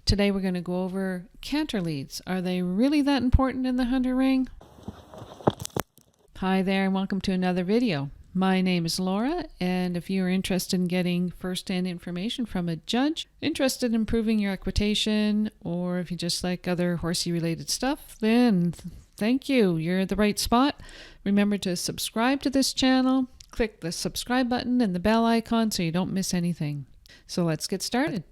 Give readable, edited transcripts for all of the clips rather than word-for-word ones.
Today we're going to go over canter leads. Are they really that important in the hunter ring? Hi there and welcome to another video. My name is Laura, and if you're interested in getting first-hand information from a judge, interested in improving your equitation, or if you just like other horsey related stuff, then thank you. You're at the right spot. Remember to subscribe to this channel. Click the subscribe button and the bell icon so you don't miss anything. So let's get started.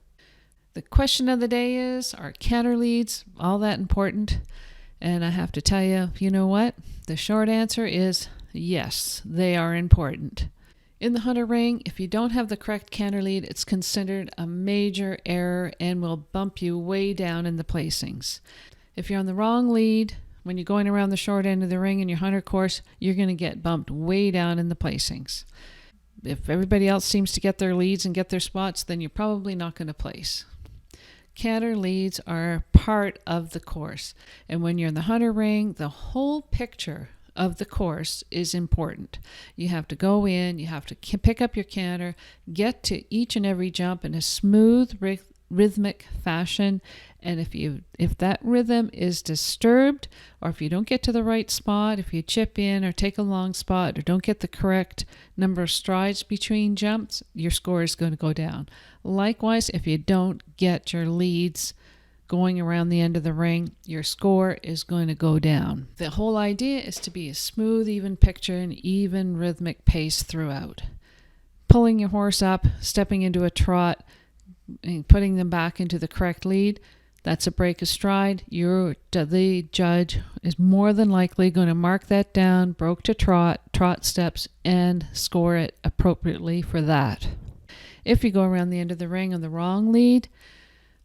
The question of the day is, are canter leads all that important? And I have to tell you, you know what? The short answer is yes, they are important. In the hunter ring, if you don't have the correct canter lead, it's considered a major error and will bump you way down in the placings. If you're on the wrong lead, when you're going around the short end of the ring in your hunter course, you're going to get bumped way down in the placings. If everybody else seems to get their leads and get their spots, then you're probably not going to place. Canter leads are part of the course, and when you're in the hunter ring, the whole picture of the course is important. You have to go in, you have to pick up your canter, get to each and every jump in a smooth, rhythmic fashion, and if that rhythm is disturbed, or if you don't get to the right spot, if you chip in or take a long spot or don't get the correct number of strides between jumps, your score is going to go down. Likewise, if you don't get your leads going around the end of the ring, your score is going to go down. The whole idea is to be a smooth, even picture and even rhythmic pace throughout. Pulling your horse up, stepping into a trot, and putting them back into the correct lead, that's a break of stride. The judge is more than likely going to mark that down, broke to trot steps, and score it appropriately for that. If you go around the end of the ring on the wrong lead,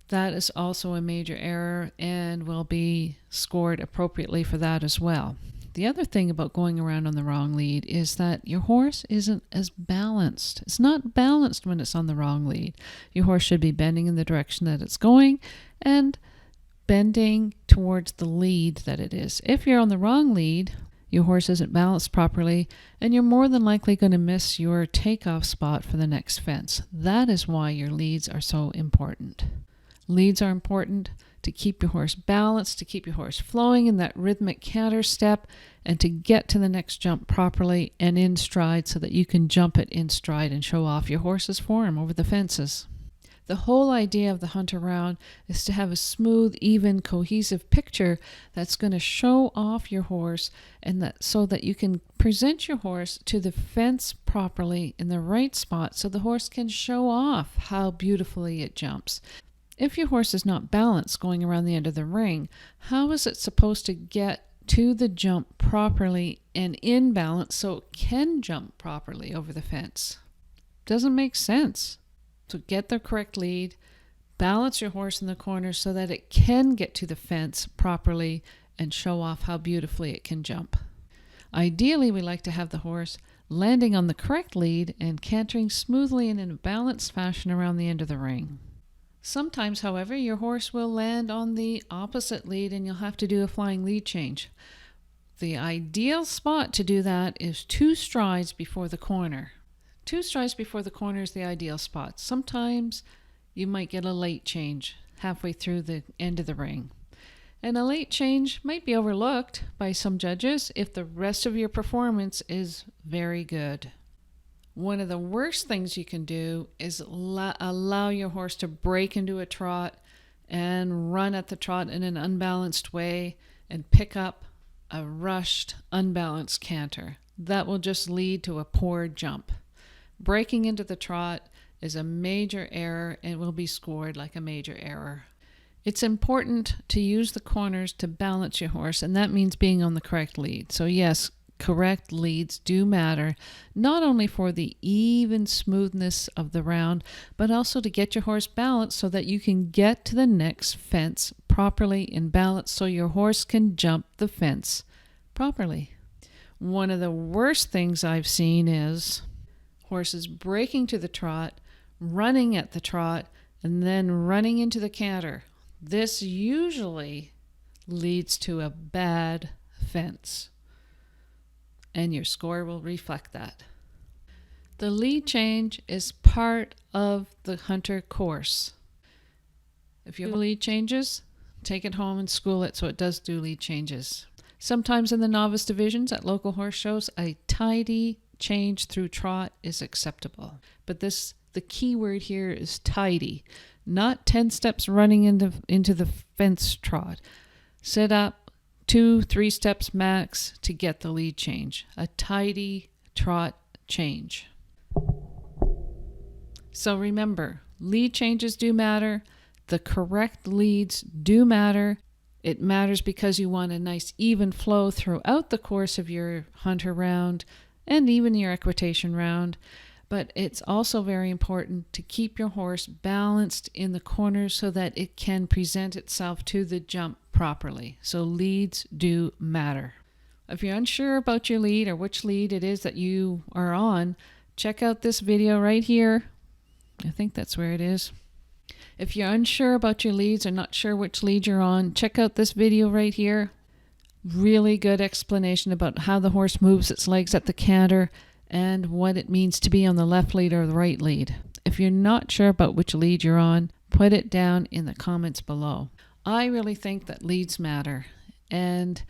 that is also a major error and will be scored appropriately for that as well. The other thing about going around on the wrong lead is that your horse isn't as balanced. It's not balanced when it's on the wrong lead. Your horse should be bending in the direction that it's going and bending towards the lead that it is. If you're on the wrong lead, your horse isn't balanced properly, and you're more than likely going to miss your takeoff spot for the next fence. That is why your leads are so important. Leads are important to keep your horse balanced, to keep your horse flowing in that rhythmic canter step, and to get to the next jump properly and in stride so that you can jump it in stride and show off your horse's form over the fences. The whole idea of the hunter round is to have a smooth, even, cohesive picture that's going to show off your horse, and so that you can present your horse to the fence properly in the right spot so the horse can show off how beautifully it jumps. If your horse is not balanced going around the end of the ring, how is it supposed to get to the jump properly and in balance so it can jump properly over the fence? Doesn't make sense. So get the correct lead, balance your horse in the corner so that it can get to the fence properly and show off how beautifully it can jump. Ideally, we like to have the horse landing on the correct lead and cantering smoothly and in a balanced fashion around the end of the ring. Sometimes, however, your horse will land on the opposite lead and you'll have to do a flying lead change. The ideal spot to do that is 2 strides before the corner. 2 strides before the corner is the ideal spot. Sometimes you might get a late change halfway through the end of the ring. And a late change might be overlooked by some judges if the rest of your performance is very good. One of the worst things you can do is allow your horse to break into a trot and run at the trot in an unbalanced way and pick up a rushed, unbalanced canter. That will just lead to a poor jump. Breaking into the trot is a major error and will be scored like a major error. It's important to use the corners to balance your horse, and that means being on the correct lead. So yes, correct leads do matter, not only for the even smoothness of the round, but also to get your horse balanced so that you can get to the next fence properly in balance so your horse can jump the fence properly. One of the worst things I've seen is horses breaking to the trot, running at the trot, and then running into the canter. This usually leads to a bad fence, and your score will reflect that. The lead change is part of the hunter course. If you have lead changes, take it home and school it so it does do lead changes. Sometimes in the novice divisions at local horse shows, a tidy change through trot is acceptable. But the key word here is tidy, not 10 steps running into the fence trot. Sit up 2-3 steps max to get the lead change. A tidy trot change. So remember, lead changes do matter. The correct leads do matter. It matters because you want a nice even flow throughout the course of your hunter round and even your equitation round. But it's also very important to keep your horse balanced in the corners so that it can present itself to the jump properly. So leads do matter. If you're unsure about your lead or which lead it is that you are on, check out this video right here. I think that's where it is. If you're unsure about your leads or not sure which lead you're on, check out this video right here. Really good explanation about how the horse moves its legs at the canter and what it means to be on the left lead or the right lead. If you're not sure about which lead you're on, put it down in the comments below. I really think that leads matter, and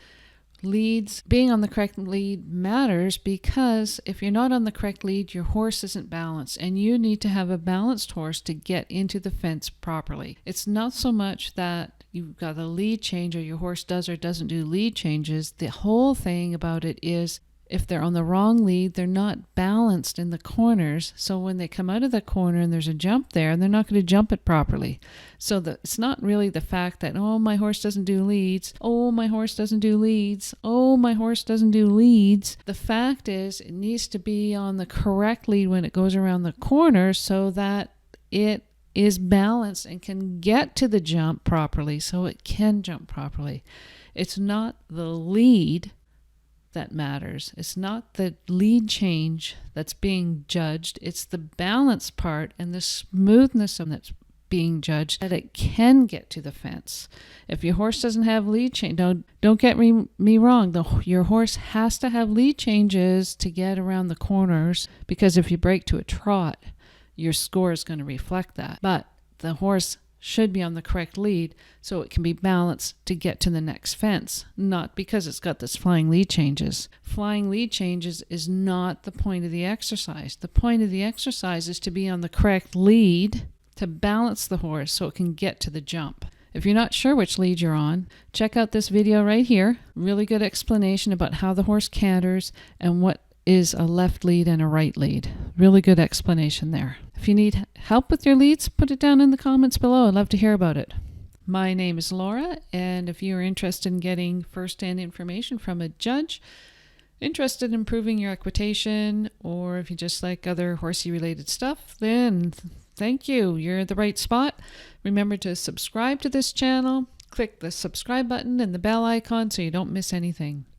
leads, being on the correct lead matters because if you're not on the correct lead, your horse isn't balanced, and you need to have a balanced horse to get into the fence properly. It's not so much that you've got a lead change or your horse does or doesn't do lead changes. The whole thing about it is if they're on the wrong lead, they're not balanced in the corners. So when they come out of the corner and there's a jump there, they're not going to jump it properly. So it's not really the fact that, oh, my horse doesn't do leads. Oh, my horse doesn't do leads. Oh, my horse doesn't do leads. The fact is it needs to be on the correct lead when it goes around the corner so that it is balanced and can get to the jump properly so it can jump properly. It's not the lead that matters. It's not the lead change that's being judged. It's the balance part and the smoothness that's being judged, that it can get to the fence. If your horse doesn't have lead change, don't get me wrong. Your horse has to have lead changes to get around the corners, because if you break to a trot, your score is going to reflect that. But the horse should be on the correct lead so it can be balanced to get to the next fence, not because it's got this flying lead changes. Flying lead changes is not the point of the exercise. The point of the exercise is to be on the correct lead to balance the horse so it can get to the jump. If you're not sure which lead you're on, check out this video right here. Really good explanation about how the horse canters and what is a left lead and a right lead. Really good explanation there. If you need help with your leads, put it down in the comments below. I'd love to hear about it. My name is Laura, and if you're interested in getting first-hand information from a judge, interested in improving your equitation, or if you just like other horsey-related stuff, then thank you. You're at the right spot. Remember to subscribe to this channel. Click the subscribe button and the bell icon so you don't miss anything.